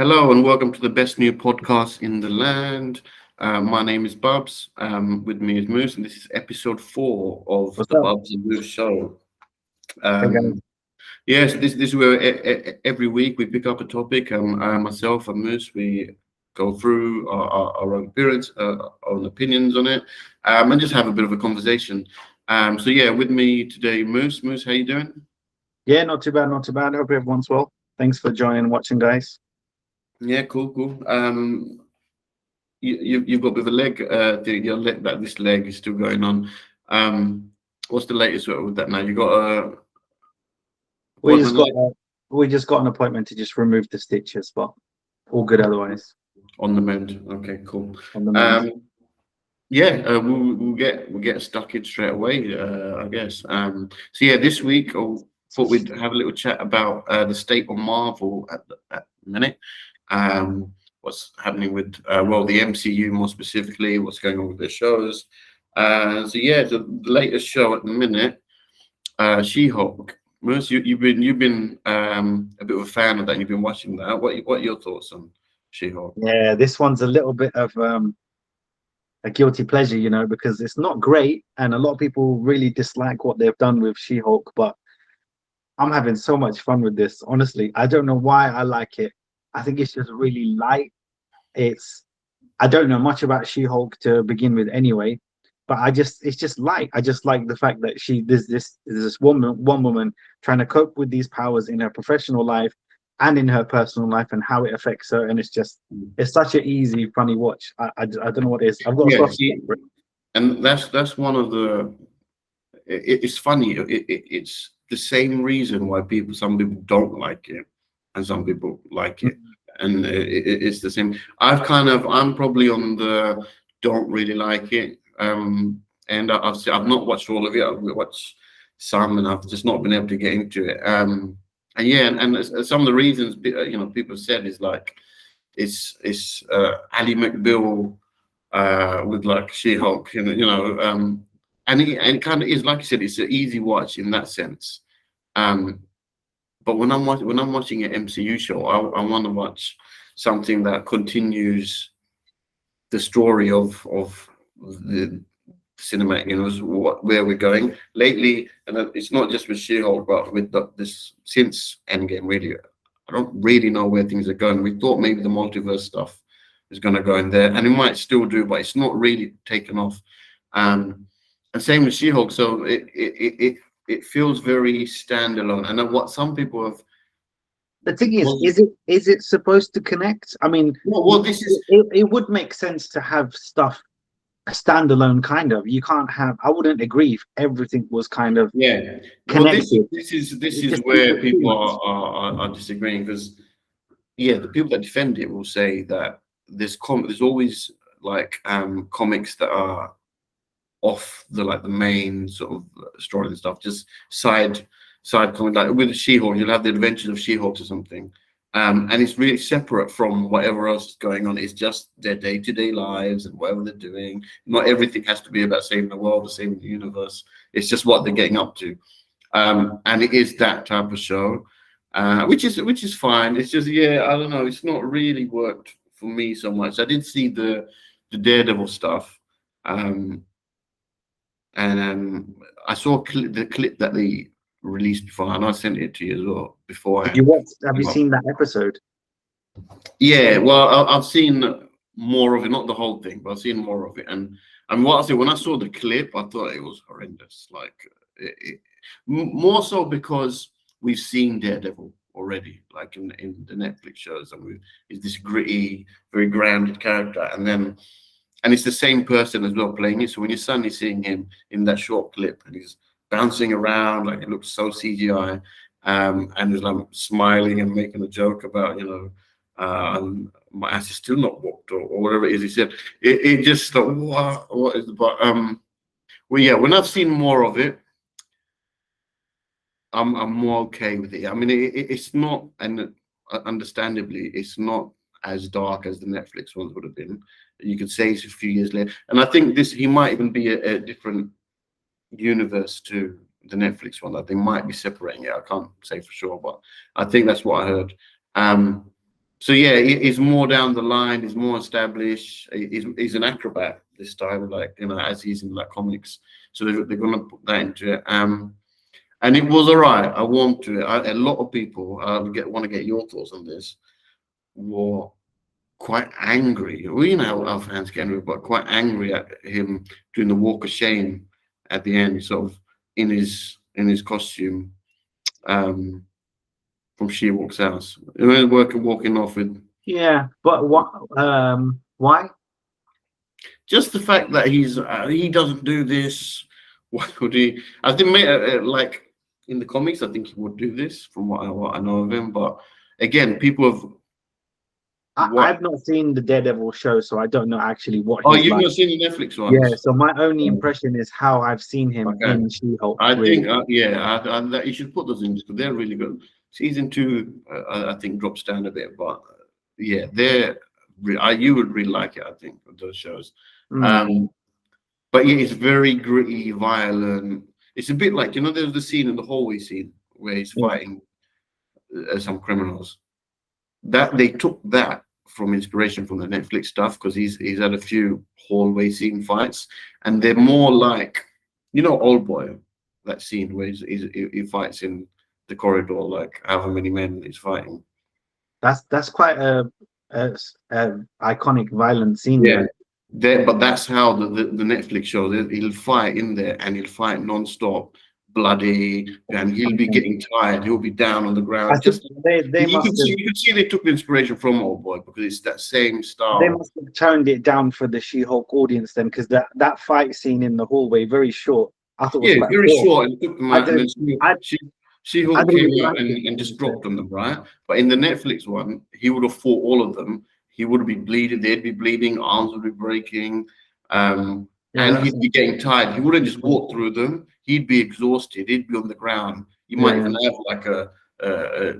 Hello and welcome to the best new podcast in the land. My name is Bubz. With me is Moose, and this is episode 4 of What's the up? Bubz and Moose show. Hey guys. Um, yes, this is where every week we pick up a topic. Myself and Moose, we go through our own appearance, our own opinions on it, and just have a bit of a conversation. So yeah, with me today, Moose. Moose, how you doing? Yeah, not too bad, not too bad. Hope everyone's well. Thanks for joining and watching, guys. Yeah, cool. You've got a bit of a leg. Your leg, that this leg is still going on. Um, what's the latest with that now? You got a We just appointment got we just got an appointment to just remove the stitches, but all good otherwise. on the mend. Okay, cool. On the mend. Yeah, we'll get stuck in straight away. I guess. So yeah, this week I thought we'd have a little chat about the state of Marvel at the minute. What's happening with the MCU more specifically, what's going on with the shows. So yeah, the latest show at the minute, She-Hulk. Moose, you've been a bit of a fan of that. You've been watching that. What are your thoughts on She-Hulk? Yeah, this one's a little bit of a guilty pleasure, because it's not great, and a lot of people really dislike what they've done with She-Hulk, but I'm having so much fun with this. Honestly, I don't know why I like it. I think it's just really light. I don't know much about She-Hulk to begin with anyway, but it's just light. I just like the fact that there's this one woman trying to cope with these powers in her professional life and in her personal life and how it affects her, and it's such an easy, funny watch. I don't know what it is. I've got a Yeah, soft spot for it. and that's one of the. It's funny. It's the same reason why some people don't like it, and some people like it, and it's the same. I'm probably on the don't really like it, and I've not watched all of it. I've watched some, and I've just not been able to get into it. And yeah, and some of the reasons people said is like it's Ali McBeal with like She-Hulk, and it kind of is like you said, it's an easy watch in that sense. Um, but when I'm watching an MCU show, I want to watch something that continues the story of the cinematic universe, where we're going lately, and it's not just with She-Hulk, but with this since Endgame. Really, I don't really know where things are going. We thought maybe the multiverse stuff is going to go in there, and it might still do, but it's not really taken off. And same with She-Hulk, so it feels very standalone. And then what some people have. The thing is, Well, is it supposed to connect? I mean, well, this is it would make sense to have stuff a standalone kind of. You can't have. I wouldn't agree if everything was kind of yeah. Well, connected. this It's is just where too people much. are disagreeing, because yeah, the people that defend it will say that there's always like comics that are off the main sort of story and stuff, just side comic, like with She-Hulk, you'll have the adventures of She-Hulk or something. And it's really separate from whatever else is going on. It's just their day-to-day lives and whatever they're doing. Not everything has to be about saving the world or saving the universe. It's just what they're getting up to. And it is that type of show, which is fine. It's just, yeah, I don't know. It's not really worked for me so much. I did see the Daredevil stuff, um, and I saw the clip that they released before, and I sent it to you as well Did you beforehand. watch? Have you seen that episode? Yeah, well, I've seen more of it, not the whole thing, but I've seen more of it. And what I said, when I saw the clip, I thought it was horrendous. Like more so because we've seen Daredevil already, like in the Netflix shows, and he's this gritty, very grounded character, and it's the same person as well playing it. So when you're suddenly seeing him in that short clip, and he's bouncing around, like it looks so CGI, and he's like smiling and making a joke about, my ass is still not whooped, or whatever it is he said. It just like, what is the but well, yeah, when I've seen more of it, I'm more okay with it. I mean, it's not, and understandably, it's not as dark as the Netflix ones would have been. You could say it's a few years later, and I think he might even be a different universe to the Netflix one. That they might be separating it. I can't say for sure, but I think that's what I heard. Um, So yeah, he's more down the line. He's more established. He's an acrobat this time, like as he's in like comics. So they're gonna put that into it. And it was alright. I warmed to it. A lot of people want to get your thoughts on this. Were quite angry. Well, how our fans get angry, but quite angry at him doing the walk of shame at the end, sort of in his costume. Um, from She-Walk's house. Walking off with Yeah, but what? Why? just the fact that he doesn't do this. Why would he? I think like in the comics, I think he would do this from what I know of him. But again, people have I've not seen the Daredevil show, so I don't know actually what Oh, he's you've like. not seen the Netflix Yeah, ones? so my only Oh, impression is how I've seen him okay. in She-Hulk. I Really. think you should put those in because they're really good. Season 2, I think drops down a bit, but yeah, you would really like it. I think of those shows. Mm. But yeah, it's very gritty, violent. It's a bit like there's the scene in the hallway scene where he's Yeah. fighting some criminals. That they took that from inspiration from the Netflix stuff because he's had a few hallway scene fights, and they're more like Old Boy, that scene where he fights in the corridor like however many men he's fighting. That's quite a iconic violent scene, Yeah, though. but that's how the Netflix show. He'll fight in there and he'll fight non-stop, bloody, and he'll be getting tired. He'll be down on the I ground. think Just they you must can see, have you can see they took the inspiration from Old Boy because it's that same they style. must have toned it down for the She-Hulk audience then, because that fight scene in the hallway very short. I thought it was Yeah, quite very short. short and took them I out, and then don't I I She-Hulk didn't came really out like it. and just dropped them, right? But in the Netflix one, he would have fought all of them. He would be bleeding, they'd be bleeding, arms would be breaking, Yeah, and that's he'd be getting tired. He wouldn't just walk through them. He'd be exhausted. He'd be on the ground. He might yeah. even have like a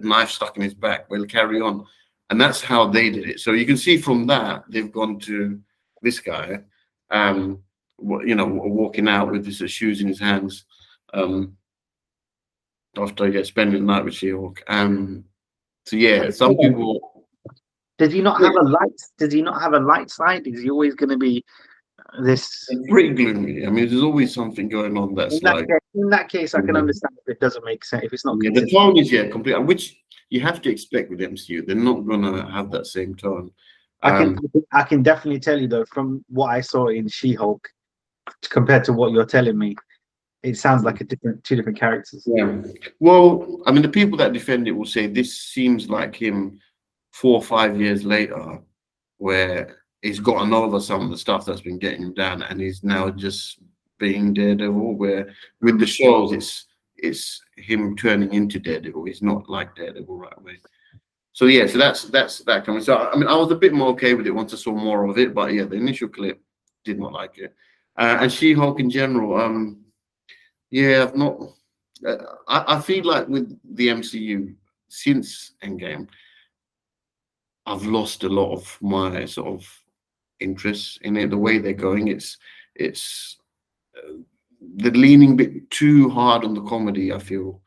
knife stuck in his back, but he'll carry on. And that's how they did it. So you can see from that, they've gone to this guy, walking out with his shoes in his hands. Um, after spending the night with She-Hulk. So yeah, some people. Does he not Yeah, have a light? Does he not have a light side? Is he always going to be this? it's pretty gloomy. I mean, there's always something going on that's like. In that case, I can Mhm. understand if it doesn't make sense, if it's not Yeah, the consistent. tone is complete, which you have to expect with MCU. They're not gonna have that same tone. I can Um, I can definitely tell you though, from what I saw in She-Hulk compared to what you're telling me, it sounds like two different characters. yeah. Well, I mean, the people that defend it will say this seems like him 4 or 5 years later, where he's gotten over some of the stuff that's been getting him down, and he's now just being Daredevil. Where with the shows, it's him turning into Daredevil. He's not like Daredevil right away. So yeah, so that's that coming. So I mean, I was a bit more okay with it once I saw more of it, but yeah, the initial clip did not like it. And She-Hulk in general, yeah, I've not. I feel like with the MCU since Endgame, I've lost a lot of my sort of interest in it. The way they're going, it's they're leaning a bit too hard on the comedy. I feel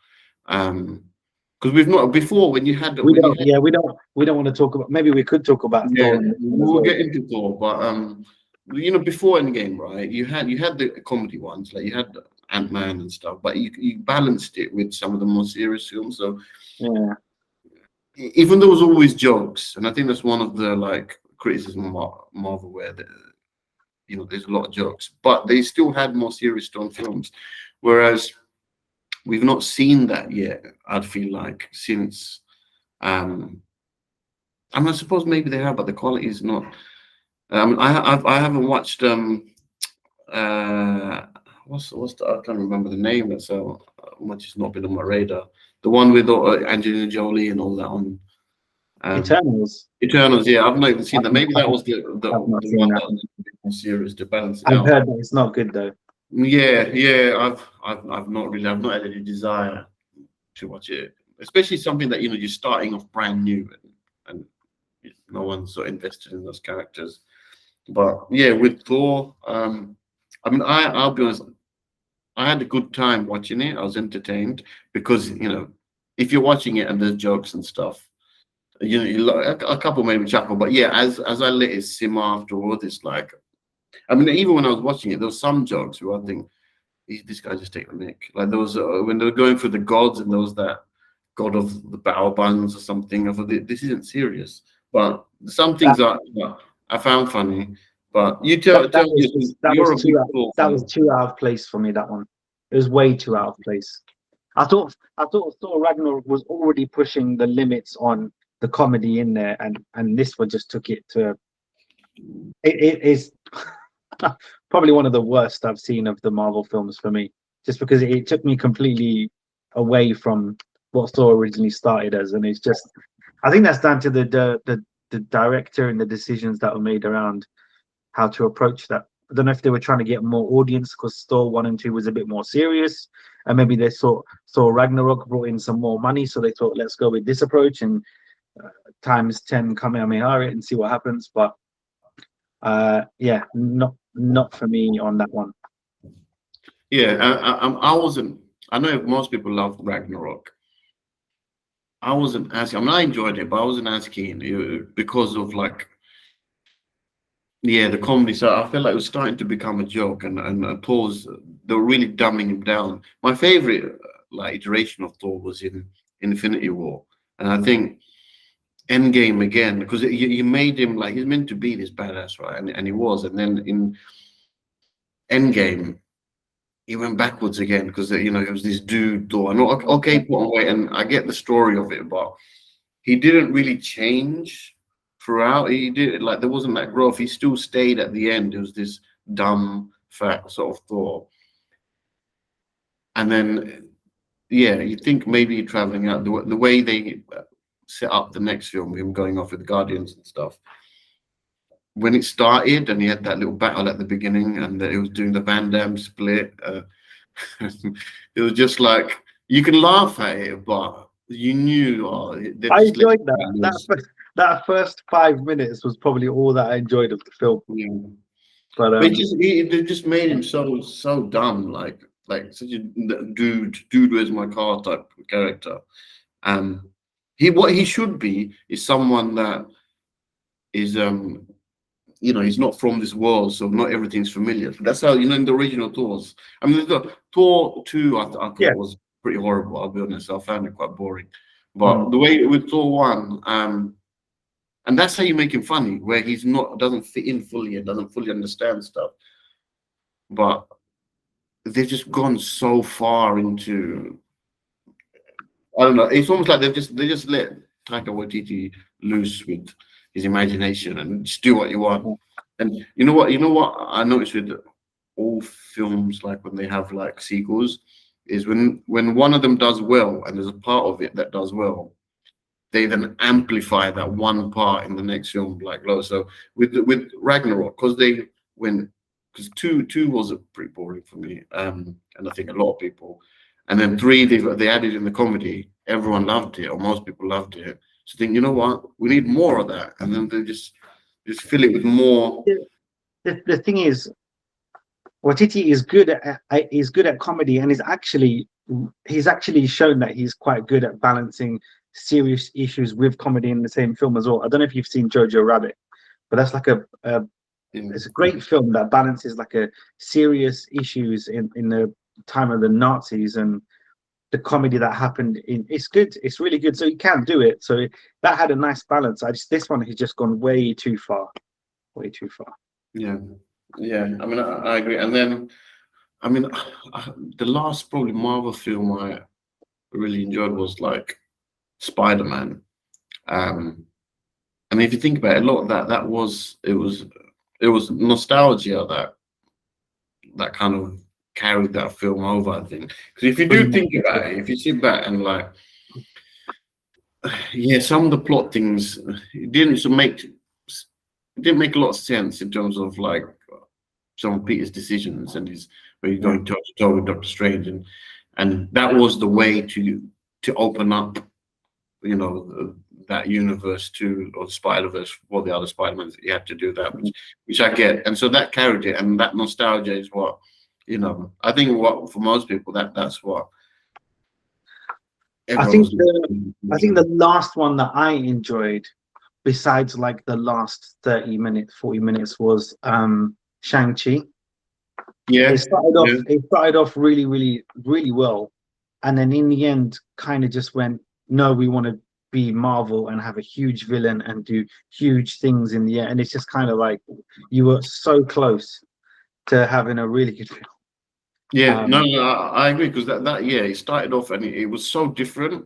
because we've not before when you had We when you don't. had Yeah, we don't want to talk about. Maybe we could talk about yeah, Thor and the Moon as we'll well. get into Thor, but before Endgame, right? You had the comedy ones, like you had Ant-Man and stuff, but you balanced it with some of the more serious films. So Yeah, even there was always jokes, and I think that's one of the like criticism of Marvel, where there's a lot of jokes, but they still had more serious tone films, whereas we've not seen that yet. I'd feel like since I mean, I suppose maybe they have, but the quality is not. I haven't watched uh what's the I can't remember the name. That's so much has not been on my radar. The one with Angelina Jolie and all that on um Eternals. Eternals. Yeah, I've not even seen that. Maybe that was I've not the seen one that. that was a bit more serious to balance it I've out. heard that it's not good though. Yeah. I've not had any desire to watch it, especially something that you're starting off brand new and no one's so invested in those characters. But yeah, with Thor, I mean, I'll be honest, I had a good time watching it. I was entertained because if you're watching it and there's jokes and stuff, a couple made me chuckle, but yeah, as I let it simmer afterwards, it's like, I mean, even when I was watching it, there was some jokes where I think this guy just take the mick. Like there was when they were going through the gods, and there was that god of the battle buns or something. I thought this isn't serious, but some things I found funny. But you tell me, you're a big Thor that fan. was too out of place for me. That one, it was way too out of place. I thought Thor Ragnarok was already pushing the limits on the comedy in there, and this one just took it to. It is probably one of the worst I've seen of the Marvel films for me, just because it took me completely away from what Thor originally started as, and it's just. I think that's down to the director and the decisions that were made around how to approach that. I don't know if they were trying to get more audience because Thor 1 and 2 was a bit more serious, and maybe they saw Ragnarok brought in some more money, so they thought let's go with this approach and times 10 Kamehameha it and see what happens. But yeah, not for me on that one. Yeah, I wasn't. I know most people love Ragnarok. I wasn't as. I mean, I enjoyed it, but I wasn't as keen because of like, yeah, the comedy. So I felt like it was starting to become a joke, and Thor's they were really dumbing him down. My favorite like iteration of Thor was in Infinity War, and I think Endgame again because you made him like he's meant to be this badass, right? And he was, and then in Endgame he went backwards again because it was this dude Thor. And okay, put on weight, and I get the story of it, but he didn't really change throughout. He did like there wasn't that growth. He still stayed at the end. It was this dumb, fat sort of Thor. And then, yeah, you think maybe traveling out the way they set up the next film, him going off with the Guardians and stuff. When it started, and he had that little battle at the beginning, and he was doing the Van Damme split. It was just like you can laugh at it, but you knew they I just let enjoyed that. That first 5 minutes was probably all that I enjoyed of the film. yeah. But But they just made him so dumb, like such a dude, where's my car type character. What he should be is someone that is he's not from this world, so not everything's familiar. That's how in the original Thors. I mean, the Thor 2 I thought yeah, was pretty horrible. I'll be honest, I found it quite boring. But the way with Thor 1, and that's how you make him funny, where he's not doesn't fit in fully and doesn't fully understand stuff. But they've just gone so far into, I don't know. It's almost like they just let Taika Waititi loose with his imagination and just do what you want. And you know what I noticed with all films, like when they have like sequels, is when one of them does well and there's a part of it that does well, they then amplify that one part in the next film, like low. So with Ragnarok, because two was pretty boring for me, and I think a lot of people, and then 3 they added in the comedy, everyone loved it or most people loved it. So think, you know what, we need more of that, and then they just fill it with more. The thing is, Waititi is good at comedy, and he's actually shown that he's quite good at balancing serious issues with comedy in the same film as well. I don't know if you've seen Jojo Rabbit, but that's like it's a great film that balances like a serious issues in the time of the Nazis and the comedy that happened it's good. It's really good. So he can do it. So that had a nice balance. This one he's just gone way too far. Way too far. Yeah. I mean, I agree. And then, I mean, the last probably Marvel film I really enjoyed was like Spider-Man. I mean, if you think about it, a lot of that was nostalgia that kind of carried that film over, I think. Because if you do think about it, if you sit back and like, yeah, some of the plot things didn't make a lot of sense in terms of like some of Peter's decisions and where he's going toe to toe with Doctor Strange, and that was the way to open up, that universe or Spider-Verse for the other Spider-Mans. You had to do that, which I get, and so that carried it, and that nostalgia is what I think. What for most people that's what. I everyone think was. the last one that I enjoyed, besides like the last 30 minutes, 40 minutes, was Shang-Chi. Yeah, yeah, It started off really, really, really well. And then in the end, kind of just went, no, we want to be Marvel and have a huge villain and do huge things in the end. And it's just kind of like you were so close to having a really good film. yeah. No, Um, no, I agree because that yeah, it started off and it was so different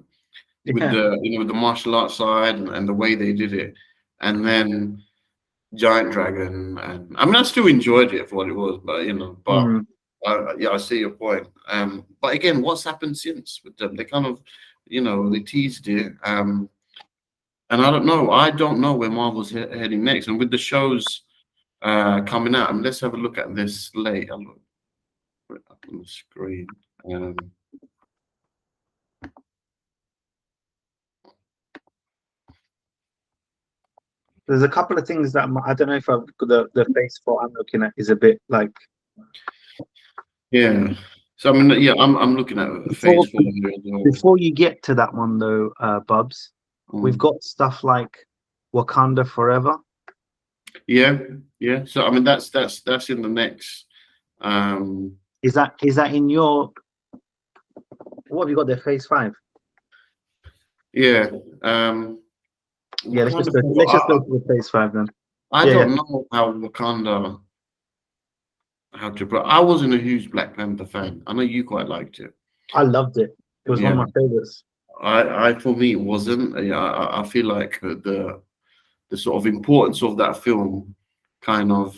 with yeah. the with the martial arts side and the way they did it, and then Giant Dragon, and I mean I still enjoyed it for what it was, but Mm. yeah, I see your point. But again, what's happened since with them? They kind of, they teased it. And I don't know where Marvel's heading next. And with the shows coming out, I mean, let's have a look at this slate. I'll put it up on the screen. Um, There's a couple of things that I don't know if the phase four I'm looking at is a bit like yeah. So I mean, yeah, I'm looking at before Phase 4 here as well. before you get to that one though, Bubs, we've Mm. got stuff like Wakanda Forever. Yeah, yeah. So I mean, that's in the next. Um, Is that in your what have you got there? Phase five. yeah. Um, Yeah, let's just Wakanda go. Let's just Forever. go to the phase five then. I Yeah, yeah. don't know how Wakanda how to, but I wasn't a huge Black Panther fan. I know you quite liked it. I loved it. It was one of Yeah, my favorites. I for me it wasn't. Yeah, I feel like the sort of importance of that film kind of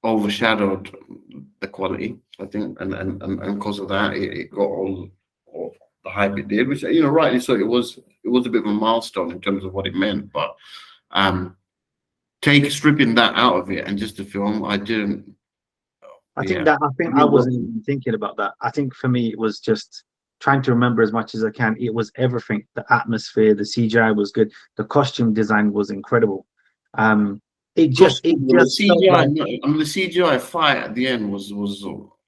overshadowed the quality. I think, and because of that, it got all the hype it did, which rightly so. It was a bit of a milestone in terms of what it meant, but um, take stripping that out of it and just the film, I didn't. Yeah, I I think I didn't rock wasn't even thinking about that. I think for me it was just trying to remember as much as I can. It was everything. The atmosphere, the CGI was good. The costume design was incredible. Um, it costume, the just felt CGI. like I mean, the CGI fight at the end was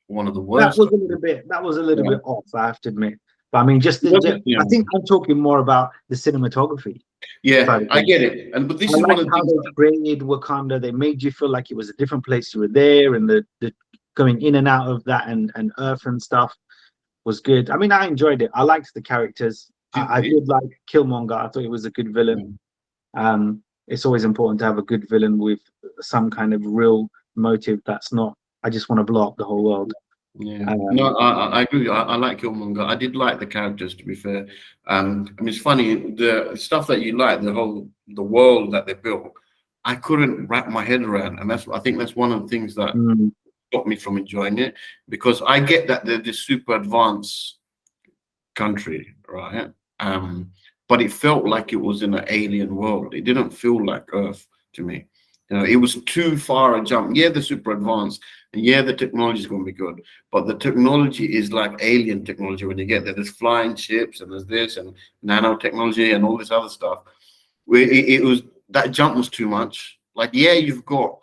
one of the worst. that was a little Yeah, bit off, I have to admit. But I mean, was it? Yeah, I think I'm talking more about the cinematography yeah, side of I things. get it. And but I this is one liked of the how things. they created Wakanda. They made you feel like it was a different place you were there, and the going in and out of that and Earth and stuff was good. I mean, I enjoyed it. I liked the characters. I It, did like Killmonger. I thought he was a good villain. It's always important to have a good villain with some kind of real motive. That's not I just want to blow up the whole world. Yeah, no, Um, I agree. I like Killmonger. I did like the characters, to be fair. I mean, it's funny the stuff that you like, the world that they built. I couldn't wrap my head around, and I think that's one of the things that mm, stopped me from enjoying it because I get that they're this super advanced country, right? But it felt like it was in an alien world. It didn't feel like Earth to me. It was too far a jump. Yeah, they're super advanced, and yeah, the technology is going to be good, but the technology is like alien technology when you get there. There's flying ships, and there's this, and nanotechnology, and all this other stuff. It was that jump was too much. Like, yeah, you've got.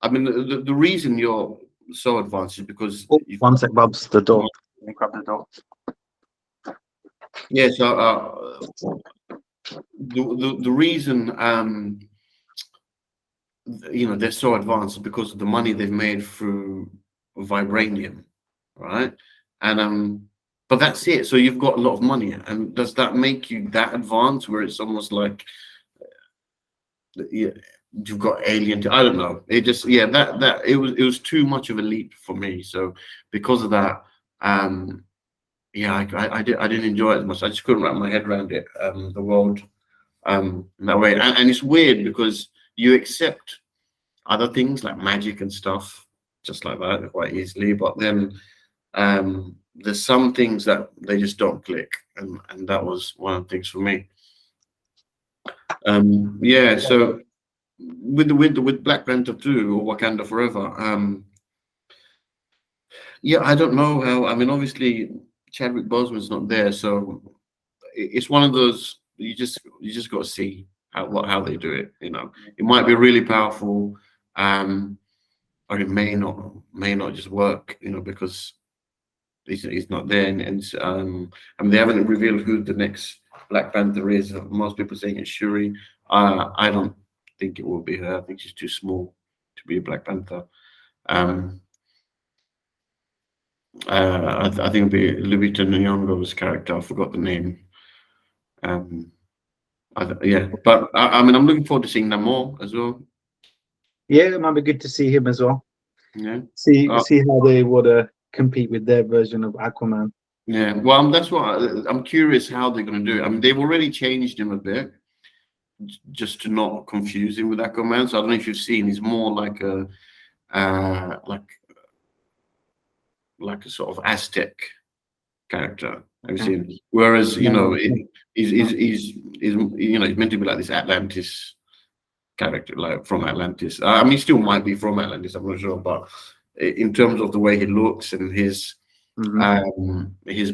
I mean, the reason you're so advanced is because oh, you've one got. sec, Bubs. The door. Let me grab the door. Yeah, so the reason they're so advanced because of the money they've made through vibranium, right? And but that's it. So you've got a lot of money, and does that make you that advanced where it's almost like yeah, you've got alien? I don't know. It just that it was too much of a leap for me. So because of that, yeah, I didn't enjoy it as much. I just couldn't wrap my head around it. The world in that way, and it's weird because you accept other things like magic and stuff just like that quite easily, but then there's some things that they just don't click, and that was one of the things for me. Yeah, so with Black Panther 2 or Wakanda Forever, yeah, I don't know how. I mean, obviously Chadwick Boseman's not there, so it's one of those you just got to see how they do it. It might be really powerful, or it may not just work. Because he's not there, I mean, they haven't revealed who the next Black Panther is. Most people saying it's Shuri. I don't think it will be her. I think she's too small to be a Black Panther. Um, I think it'll be Lupita Nyong'o's character. I forgot the name. Um, yeah, but I mean, I'm looking forward to seeing them more as well. Yeah, it might be good to see him as well. Yeah. See how they would compete with their version of Aquaman. Yeah, well, that's what I'm curious how they're going to do it. I mean, they've already changed him a bit, just to not confuse him with Aquaman. So I don't know if you've seen. He's more like a uh, like like a sort of Aztec character. Have you Okay. seen? Whereas No, he's he's meant to be like this Atlantis character, like from Atlantis. I mean, he still might be from Atlantis. I'm not sure, but in terms of the way he looks and his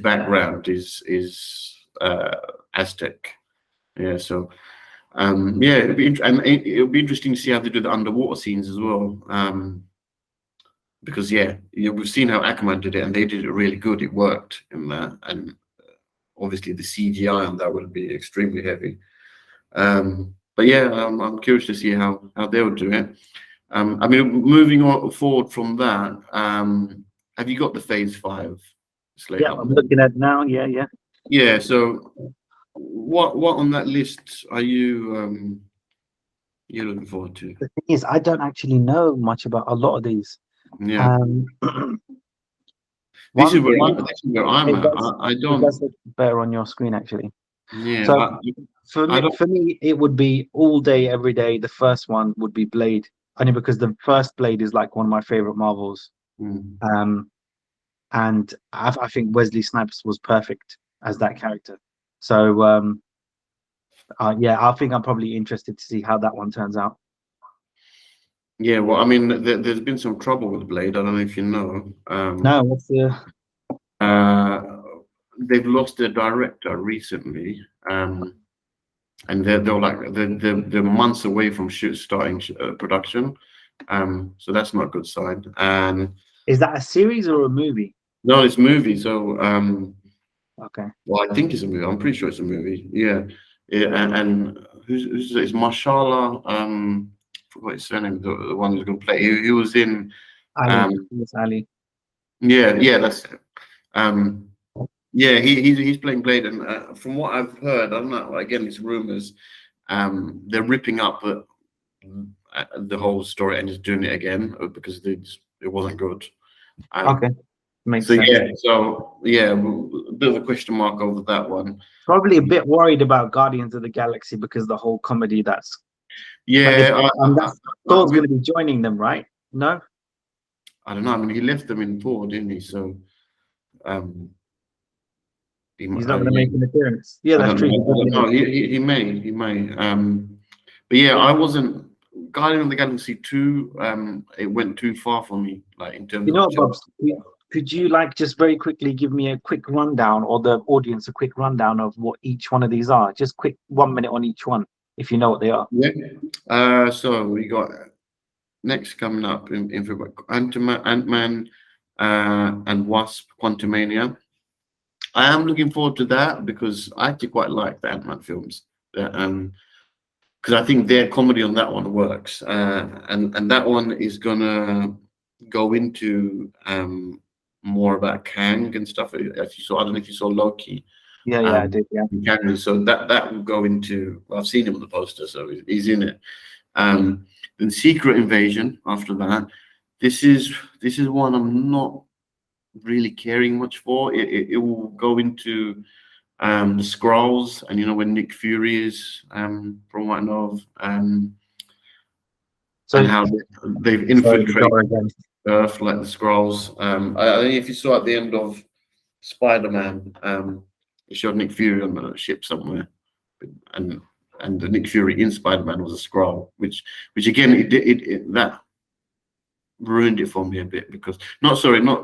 background is Aztec. Yeah, so yeah, it'll be interesting to see how they do the underwater scenes as well. Because yeah, we've seen how Aquaman did it, and they did it really good. It worked in that, and obviously the CGI on that will be extremely heavy. But yeah, I'm curious to see how they'll do it. I mean, moving on forward from that, have you got the Phase 5 slate yeah, up I'm there? looking at now. Yeah, yeah. Yeah. So, what on that list are you you're looking forward to? The thing is, I don't actually know much about a lot of these. Yeah. Um, one, one, This is where I'm it at. does, I it does don't. look better on your screen actually. Yeah. So I don't. for me, it would be all day, every day. The first one would be Blade, only because the first Blade is like one of my favorite Marvels. Mm. Um, and I think Wesley Snipes was perfect as that character. So yeah, I think I'm probably interested to see how that one turns out. Yeah. Well, I mean, there's been some trouble with Blade. I don't know if you know. No, what's the Uh, they've lost their director recently. And they're like they're months away from starting production. So that's not a good sign. And is that a series or a movie? no, it's movie. So Okay. well, I think it's a movie. I'm pretty sure it's a movie. Yeah, yeah. And who's it's Marshala. Forgot his surname. The one who's going to play. He was in. Ali. Um, It's Ali. yeah, that's it. Yeah, he's playing Blade, and from what I've heard, I don't know. Again, it's rumors. They're ripping up the whole story and just doing it again because it wasn't good. Okay. Makes So sense. yeah, a bit of a question mark over that one. Probably a bit worried about Guardians of the Galaxy because the whole comedy that's Yeah, that's Thor's going to be joining them, right? No, I don't know. I mean, he left them in Thor, didn't he? So, um, he's not going to yeah, make an appearance. Yeah, I that's don't true. know. I don't know. He may. But yeah, I wasn't. Guardian of the Galaxy 2. It went too far for me, like in terms You of know, Bubz, could you like just very quickly give me a quick rundown, or the audience a quick rundown of what each one of these are? Just quick 1 minute on each one, if you know what they are. Yeah. So we got next coming up in February, Ant-Man and Wasp: Quantumania. I am looking forward to that because I actually quite like the Ant-Man films. Because I think their comedy on that one works, and that one is gonna go into more about Kang and stuff. As you saw, I don't know if you saw Loki. Yeah, I did. Yeah. Kang, so that will go into. Well, I've seen him on the poster, so he's in it. Then Secret Invasion after that. This is one I'm not really caring much for. It will go into the Skrulls, and when Nick Fury is, from what I know of, So and how they've sorry, go infiltrated again. Earth like the Skrulls. I think if you saw at the end of Spider-Man, it showed Nick Fury on a ship somewhere, and the Nick Fury in Spider-Man was a Skrull, which again that ruined it for me a bit because not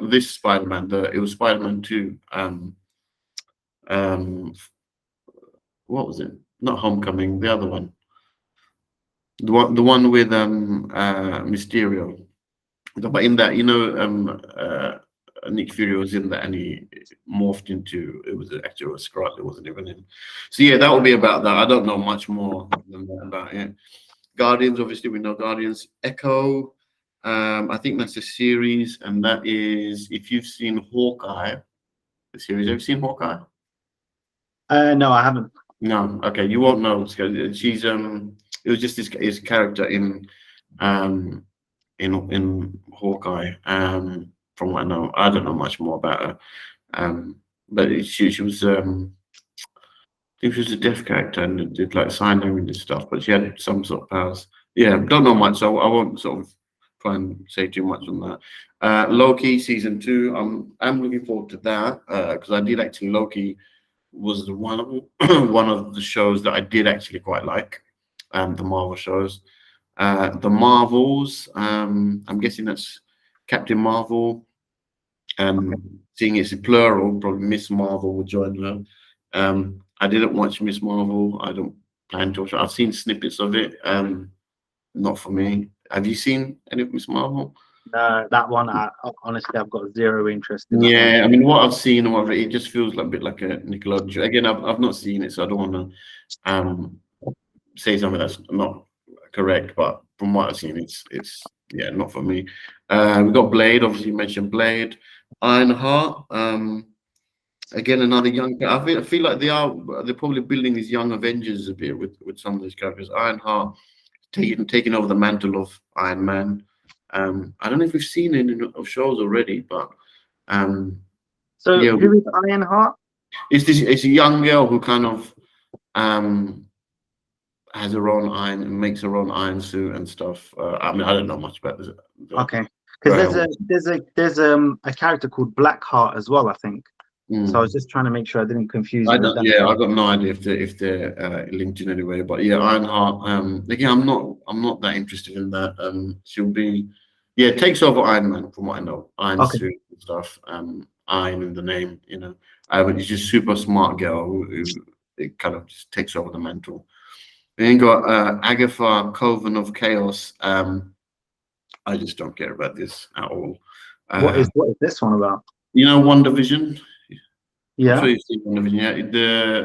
this Spider-Man, it was Spider-Man 2. What was it? Not Homecoming, the other one. The one with Mysterio. But in that, Nick Fury was in that, and he morphed into, it was actually a Skrull. It wasn't even him. So yeah, that will be about that. I don't know much more than that about it. Guardians, obviously, we know Guardians. Echo, I think that's a series, and that is, if you've seen Hawkeye, the series. Have you seen Hawkeye? No, I haven't. No, okay, you won't know. She's it was just his character in Hawkeye. From what I know, I don't know much more about her. But she was I think she was a deaf character and did like sign language and stuff, but she had some sort of powers. Yeah, don't know much, so I won't sort of try and say too much on that. Loki season 2, I'm looking forward to that because I did actually, Loki was the one of one of the shows that I did actually quite like, the Marvel shows. The Marvels, I'm guessing that's Captain Marvel. Seeing it's plural, probably Miss Marvel will join her. I didn't watch Miss Marvel. I don't plan to watch it. I've seen snippets of it. Not for me. Have you seen any of Miss Marvel? No, that one, honestly, I've got zero interest in that Yeah, one. I mean, what I've seen, or whatever, it just feels like a bit like a Nickelodeon show. Again, I've not seen it, so I don't want to say something that's not correct. But from what I've seen, it's yeah, not for me. We've got Blade. Obviously, you mentioned Blade. Ironheart. Again, another young. I feel like they're probably building these young Avengers a bit with some of these characters. Ironheart taking over the mantle of Iron Man. I don't know if we've seen it in of shows already, but So yeah, who is Ironheart? it's a young girl who kind of has her own iron and makes her own iron suit and stuff. I mean, I don't know much about this. Okay, because there's a character called Blackheart as well, I think. So I was just trying to make sure I didn't confuse I you with don't. that. Yeah, I got no idea if they're linked in any way. But yeah, Ironheart. Again, I'm not that interested in that. She'll be, yeah, takes over Iron Man from what I know. Iron Okay. suit and stuff. Iron in the name, you know. But she's just super smart girl who it kind of just takes over the mantle. Then you got Agatha, Coven of Chaos. I just don't care about this at all. What is this one about? You know, WandaVision. I'm Yeah. sure you've seen WandaVision. Yeah,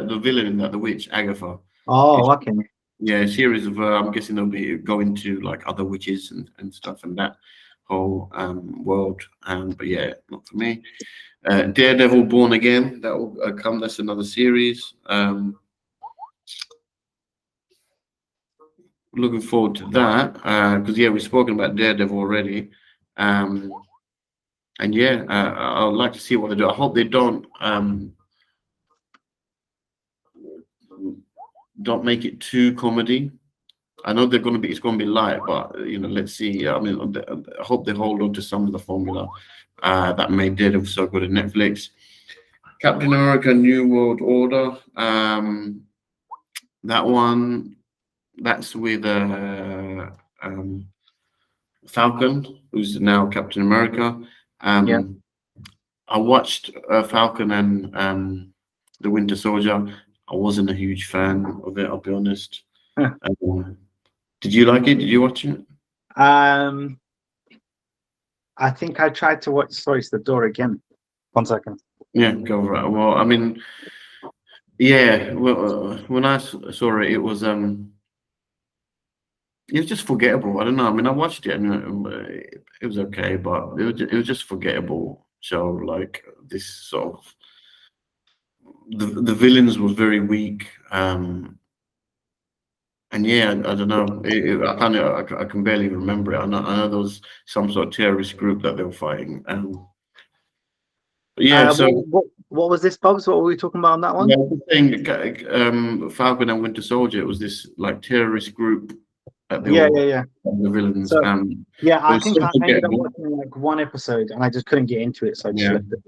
the villain in that, the witch Agatha. Oh, okay. Yeah, a series of. I'm guessing they'll be going to like other witches and stuff and that whole world. But yeah, not for me. Daredevil Born Again. That will come. That's another series. Looking forward to that because yeah, we've spoken about Daredevil already. And yeah, I'd like to see what they do. I hope they don't make it too comedy. I know it's going to be light, but you know, let's see. I mean, I hope they hold on to some of the formula that made Daredevil so good at Netflix. Captain America: New World Order. That one, that's with Falcon, who's now Captain America. Yeah. I watched Falcon and the Winter Soldier. I wasn't a huge fan of it, I'll be honest. Did you like it? Did you watch it? I think I tried to watch. Sorry, it's the door again. 1 second. Yeah, go right. Well, I mean, yeah. Well, when I saw it, it was just forgettable. I don't know. I mean, I watched it and it was okay, but it was just forgettable. So like this sort of the villains were very weak. And yeah, I don't know. I can barely remember it. I know there was some sort of terrorist group that they were fighting. But yeah, so what was this, Bubz? What were we talking about on that one? yeah, the thing, Falcon and Winter Soldier, it was this like terrorist group that they Yeah. the villains. So, yeah, I think I ended up forgettable. watching like one episode and I just couldn't get into it, so I just left it.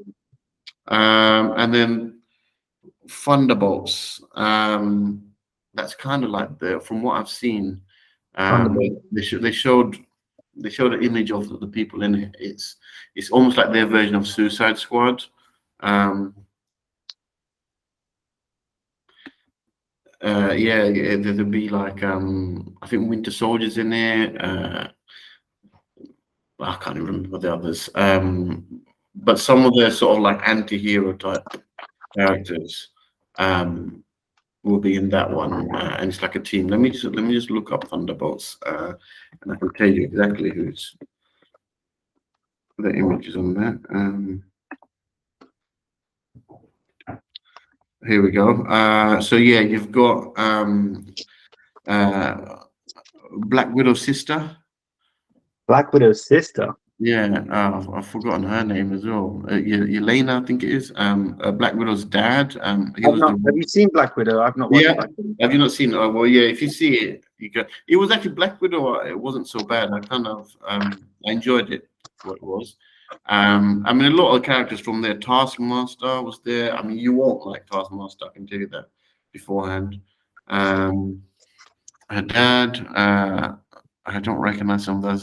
And then Thunderbolts. That's kind of like from what I've seen. They showed an image of the people in it. It's almost like their version of Suicide Squad. Yeah, there'll be like I think Winter Soldier's in there. I can't even remember the others. but some of their sort of like anti-hero type characters will be in that one, and it's like a team. Let me just look up Thunderbolts, and I can tell you exactly who's the images on that. Here we go. So yeah, you've got uh, Black Widow's sister. Black Widow's sister. Yeah, I've forgotten her name as well. Yelena, I think it is. Black Widow's dad. He I've was not. the Have you seen Black Widow? I've not watched yeah. Black Widow. Have you not seen it? Oh, well, yeah. If you see it, you go. It was actually Black Widow. It wasn't so bad. I kind of I enjoyed it for what it was. I mean, a lot of characters from there. Taskmaster was there. I mean, you won't like Taskmaster. I can tell you that beforehand. Her dad. I don't recognize some of those.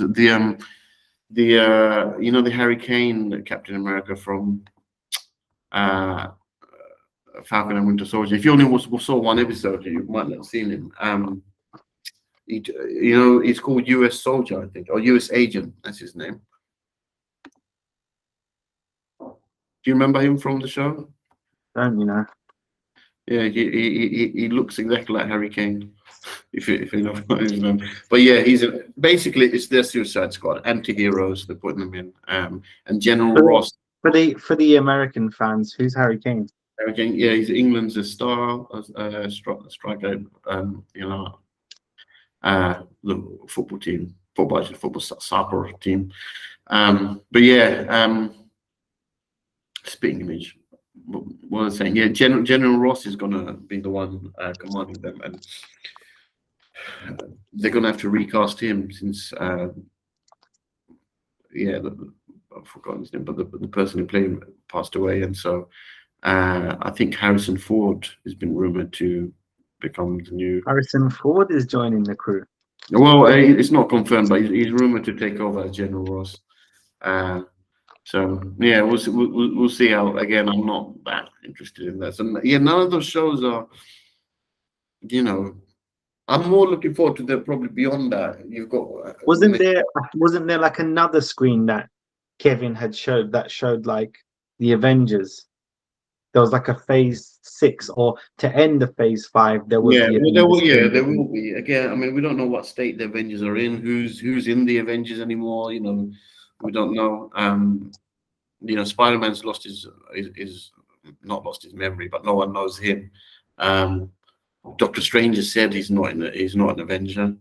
The Harry Kane Captain America from uh Falcon and Winter Soldier. If you only saw one episode, you might not have seen him. He's called US Soldier, I think, or US Agent. That's his name. Do you remember him from the show? Don't you know? Yeah, he looks exactly like Harry Kane. If you know what his name. But yeah, basically it's their Suicide Squad, anti-heroes. They're putting them in. And General Ross. For the American fans, who's Harry Kane? Harry Kane, yeah, he's England's a star, striker. The football team, football soccer team. But yeah, spitting image. What I was saying, yeah, General Ross is gonna be the one commanding them, and they're gonna have to recast him since I've forgotten his name, but the person who played him passed away, and so I think Harrison Ford has been rumored to become the new. Harrison Ford is joining the crew. Well, it's not confirmed, but he's rumored to take over as General Ross. So yeah, we'll see how. Again, I'm not that interested in that. So yeah, none of those shows are. I'm more looking forward to probably beyond that. You've got. Wasn't there like another screen that Kevin had showed that showed like the Avengers? There was like a phase 6, or to end the phase 5, there was there will be. Again, I mean, we don't know what state the Avengers are in, who's in the Avengers anymore, we don't know. Spider-Man's lost his not lost his memory, but no one knows him. Doctor Strange has said he's not an Avenger.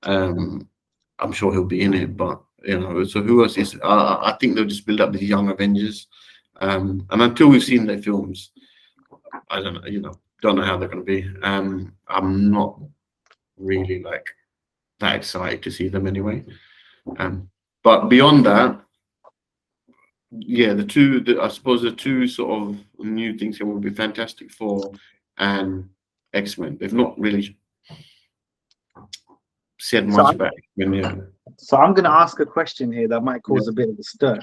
I'm sure he'll be in it, but so who else is? I think they'll just build up these young Avengers. And until we've seen their films, I don't know how they're going to be. I'm not really like that excited to see them anyway. But beyond that, yeah, I suppose the two sort of new things here will be Fantastic Four and X-Men. They've not really said much about X-Men yet. So I'm going to ask a question here that might cause a bit of a stir.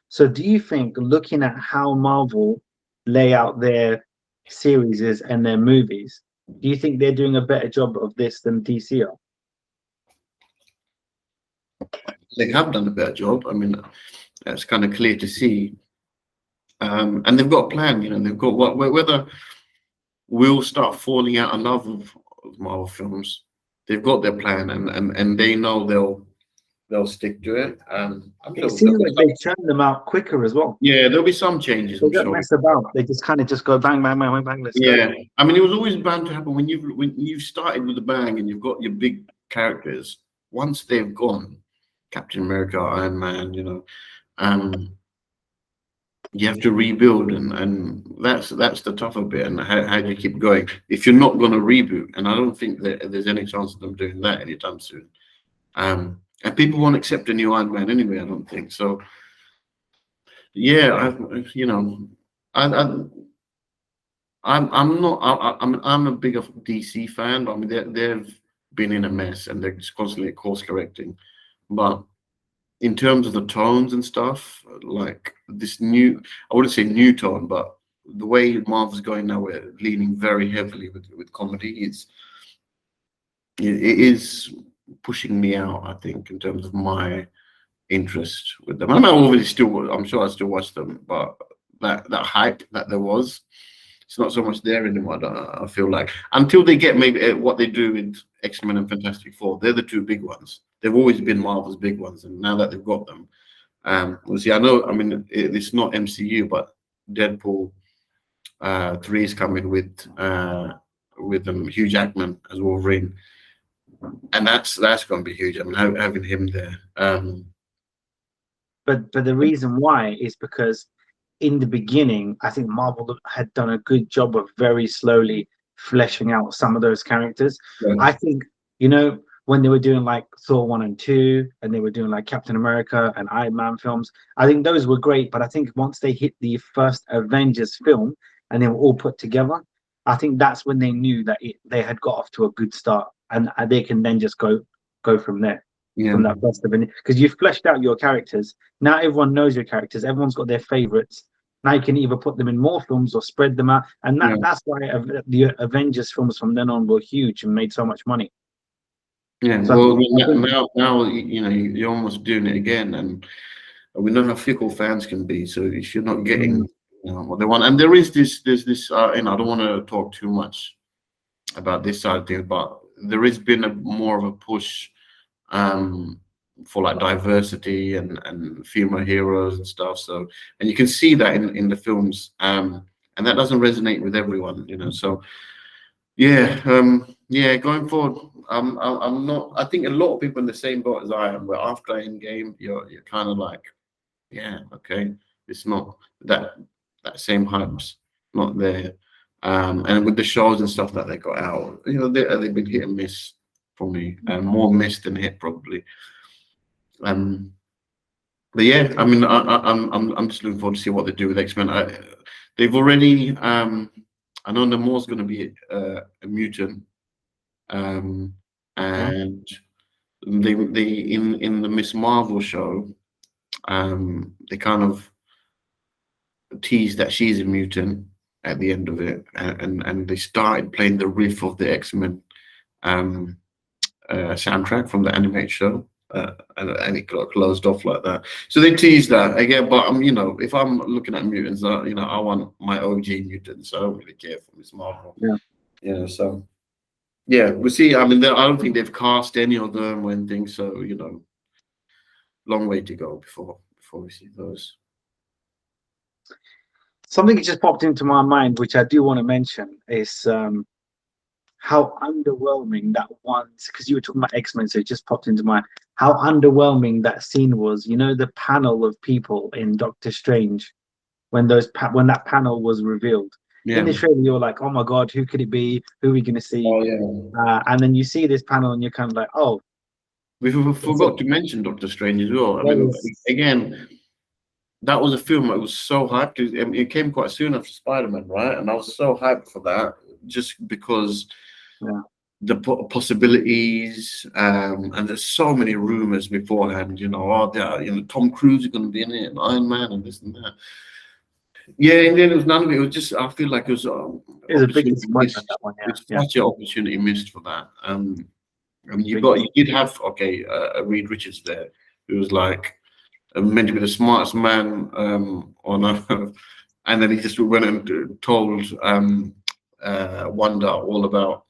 So do you think, looking at how Marvel lay out their series and their movies, do you think they're doing a better job of this than DC are? They have done a better job. I mean, that's kind of clear to see. And they've got a plan, they've got whether we'll start falling out of love with Marvel films, they've got their plan, and they know they'll stick to it. It seems like they churn them out quicker as well. Yeah, there'll be some changes. They don't mess about. They just kind of go bang, bang, bang, bang, bang. Let's go. I mean, it was always bound to happen when you've started with a bang and you've got your big characters. Once they've gone, Captain America, Iron Man, you have to rebuild, and that's the tougher bit. And how do you keep going if you're not going to reboot? And I don't think that there's any chance of them doing that anytime soon. And people won't accept a new Iron Man anyway, I don't think. So, yeah, I'm a bigger DC fan, but I mean they've been in a mess and they're just constantly course correcting. But in terms of the tones and stuff, like this I wouldn't say new tone, but the way Marvel's going now, we're leaning very heavily with comedy. It is pushing me out, I think, in terms of my interest with them. I'm obviously still, I'm sure I still watch them, but that hype that there was, it's not so much there anymore. I feel like until they get maybe what they do with X-Men and Fantastic Four, they're the two big ones. They've always been Marvel's big ones, and now that they've got them, we'll see. I know, I mean, it's not MCU, but Deadpool 3 is coming with Hugh Jackman as Wolverine, and that's going to be huge. I mean, having him there. But the reason why is because in the beginning, I think Marvel had done a good job of very slowly fleshing out some of those characters. Yeah. I think, you know, when they were doing like Thor 1 and 2, and they were doing like Captain America and Iron Man films, I think those were great. But I think once they hit the first Avengers film and they were all put together, I think that's when they knew that they had got off to a good start, and they can then just go from there. Yeah. From that first event, because you've fleshed out your characters. Now everyone knows your characters. Everyone's got their favorites. Now you can either put them in more films or spread them out, and that's why the Avengers films from then on were huge and made so much money. Yeah, So well, now you know you're almost doing it again, and we know how fickle fans can be. So if you're not getting what they want, and there's this, you know, I don't want to talk too much about this side of things, but there has been more of a push for like diversity and female heroes and stuff. So, and you can see that in the films, and that doesn't resonate with everyone, you know. So, yeah, going forward, I'm not. I think a lot of people in the same boat as I am. Where after Endgame, you're kind of like, yeah, okay, it's not that same hype's not there. And with the shows and stuff that they got out, you know, they've been hit and miss for me, and more miss than hit probably. But yeah, I mean, I'm just looking forward to see what they do with X-Men. They've already, I know Nemore's going to be a mutant, and they in the Miss Marvel show, they kind of tease that she's a mutant at the end of it, and they started playing the riff of the X-Men soundtrack from the animated show, and it got closed off like that. So they teased that again, but you know, if I'm looking at mutants, you know, I want my OG mutants. I don't really care for Miss Marvel. Yeah. You know, so yeah, we'll see. I mean, I don't think they've cast any of them or anything, so you know, long way to go before we see those. something that just popped into my mind, which I do want to mention, is how underwhelming that once, because you were talking about X-Men, so it just popped into my how underwhelming that scene was. You know, the panel of people in Doctor Strange when when that panel was revealed. Yeah. In the trailer, you're like, oh my god, who could it be? Who are we going to see? Oh yeah. And then you see this panel, and you're kind of like, oh. We forgot to mention Doctor Strange as well. I mean, again, that was a film that was so hyped. It came quite soon after Spider-Man, right? And I was so hyped for that, just because the possibilities, and there's so many rumors beforehand. You know, Tom Cruise is going to be in it, and Iron Man, and this and that. Yeah, and then it was none of it. It was just, I feel like it was a big disappointment. That one, it's such an opportunity missed for that. I mean, you did have Reed Richards there, who was like meant to be the smartest man on Earth, and then he just went and told Wanda all about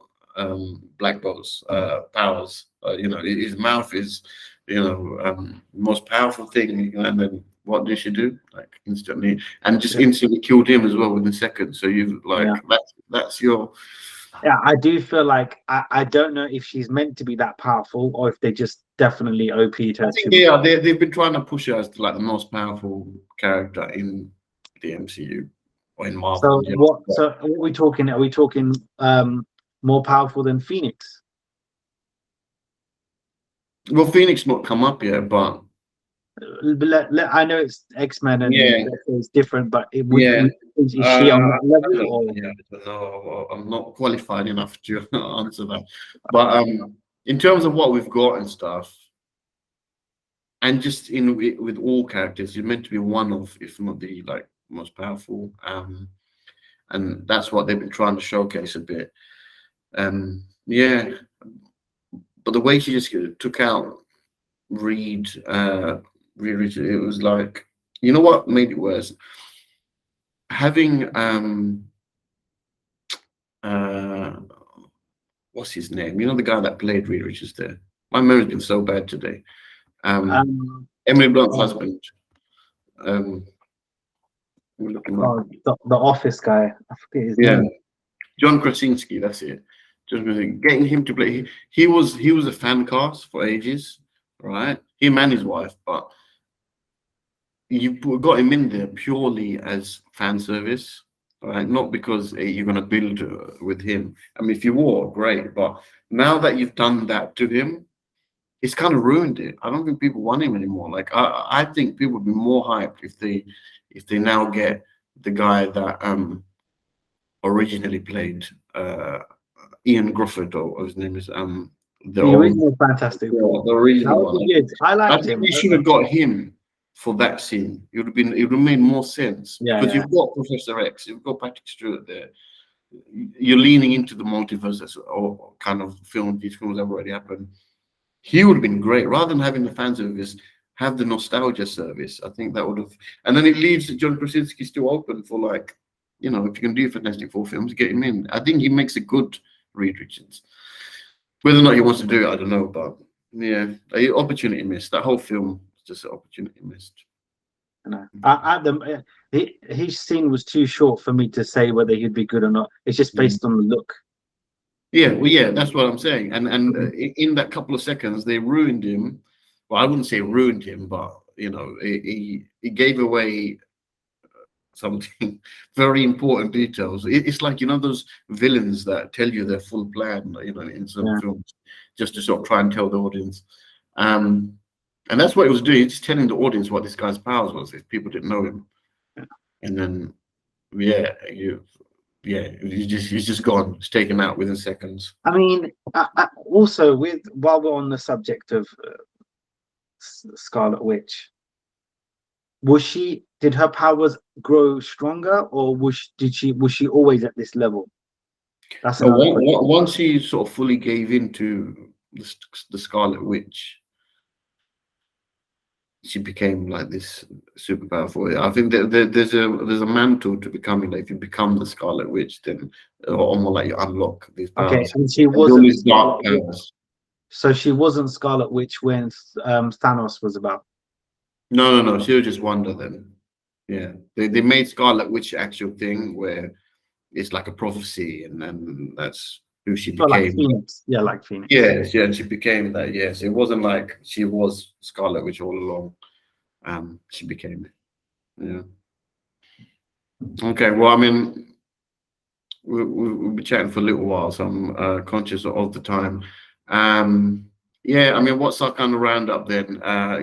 Black Bolt's powers. You know, his mouth is, you know, most powerful thing, and then what did she do? Like instantly, and just instantly killed him as well within seconds. So you that's your. Yeah, I do feel like I don't know if she's meant to be that powerful or if they just definitely OP'd her. I think they've been trying to push her as like the most powerful character in the MCU or in Marvel. So are we talking? Are we talking more powerful than Phoenix? Well, Phoenix not come up yet, but I know it's X-Men and it's different, but is she on that level? No, I'm not qualified enough to answer that. But in terms of what we've got and stuff, and just with all characters, you're meant to be one of, if not the like most powerful, and that's what they've been trying to showcase a bit. But the way she just took out Reed Really, it was like, you know what made it worse? Having uh what's his name? You know, the guy that played Reed Richards there. My memory's been so bad today. Um, Emily Blunt's oh, husband. Um, let me look him up. oh, the Office guy. I forget his Yeah, name. John Krasinski. That's it. John Krasinski. Getting him to play. He was a fan cast for ages, right? Him and his wife, but got him in there purely as fan service, right? Not because you're going to build with him. I mean, if you were, great, but now that you've done that to him, it's kind of ruined it. I don't think people want him anymore. Like I think people would be more hyped if they now get the guy that originally played Ian Grufford, or his name is the The old original Fantastic Four. the That original would one. be good. I I liked think him. they should have got him for that scene. It would have made more sense Yeah, because yeah. you've got Professor X, you've got Patrick Stewart there. You're leaning into the multiverse or kind of film. These films have already happened. He would have been great rather than having the fan service. Have the nostalgia service. I think that would have, and then it leaves John Krasinski still open for, like, if you can do Fantastic Four films, get him in. I think he makes a good Reed Richards. Whether or not he wants to do it, I don't know, but yeah, opportunity missed. That whole film was just an opportunity missed. I know. His scene was too short for me to say whether he'd be good or not. It's just based on the look. Yeah, well, yeah, that's what I'm saying. And in that couple of seconds, they ruined him. Well, I wouldn't say ruined him, but he gave away something very important details. It's like, those villains that tell you their full plan, in some Yeah. films, just to sort of try and tell the audience. And that's what it was doing. It's just telling the audience what this guy's powers was if people didn't know him. Yeah. And then, he's just gone. It's taken out within seconds. I mean, also while we're on the subject of Scarlet Witch, did her powers grow stronger, or was she always at this level? That's So another question. once he sort of fully gave into the Scarlet Witch, she became like this super powerful. I think that there's a mantle to becoming, like, if you become the Scarlet Witch, then almost like you unlock these powers. Okay, and she And all wasn't these dark Scarlet Witch. powers. So she wasn't Scarlet Witch when Thanos was about. No. She was just Wanda then. Yeah, they made Scarlet Witch actual thing where it's like a prophecy, and then that's who she But like became. Phoenix. Yeah, like Phoenix. Yes, yeah, and she became that. Yes, it wasn't like she was Scarlet Witch all along. She became it. Yeah. Okay. Well, I mean, we'll be chatting for a little while, so I'm conscious of the time. Yeah, I mean, what's our kind of roundup then?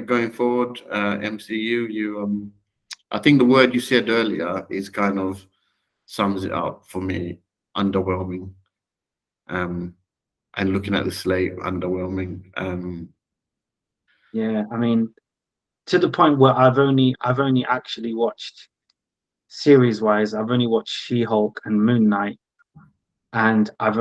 Going forward, MCU, I think the word you said earlier is kind of sums it up for me. Underwhelming. And looking at the slate, underwhelming. Yeah, I mean, to the point where I've only actually watched series wise. I've only watched She-Hulk and Moon Knight, and I've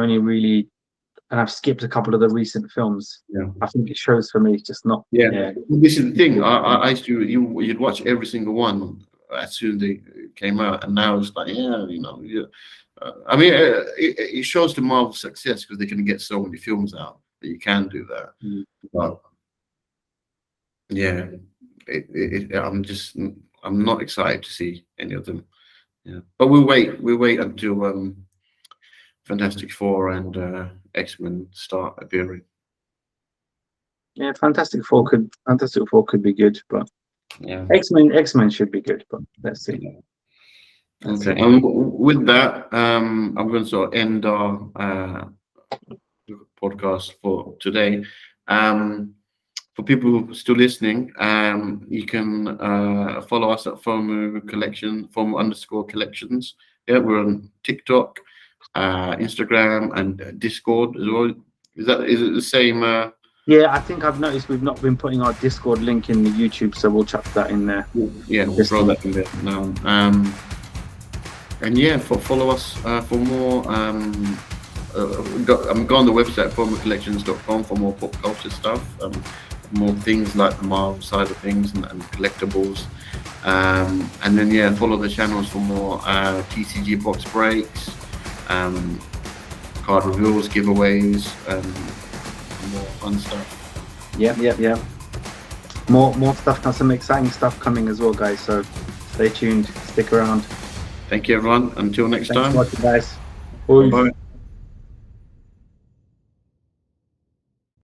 skipped a couple of the recent films. Yeah. I think it shows for me it's just not. Yeah. This is the thing. I used to you'd watch every single one as soon as they came out, and now it's like, I mean, it shows the Marvel success because they can get so many films out that you can do that. But yeah, I'm not excited to see any of them. Yeah, but we'll wait until Fantastic Four and X-Men start appearing. Yeah, Fantastic Four could be good, but Yeah, X-Men should be good, but let's see. Yeah. Okay, and with that, I'm going to sort of end our podcast for today. For people who are still listening, you can follow us at FOMO_collections. Yeah, we're on TikTok, Instagram, and Discord as well. Is it the same? Yeah, I think I've noticed we've not been putting our Discord link in the YouTube, so we'll chuck that in there. Yeah, we'll throw that in there now. And yeah, follow us for more. Go on the website FOMOcollections.com for more pop culture stuff. more things like the Marvel side of things and collectibles. And then yeah, follow the channels for more TCG box breaks, card reveals, giveaways, more fun stuff. Yep. More stuff, some exciting stuff coming as well, guys. So stay tuned, stick around. Thank you, everyone. Until next Thanks time. for watching, guys. Bye.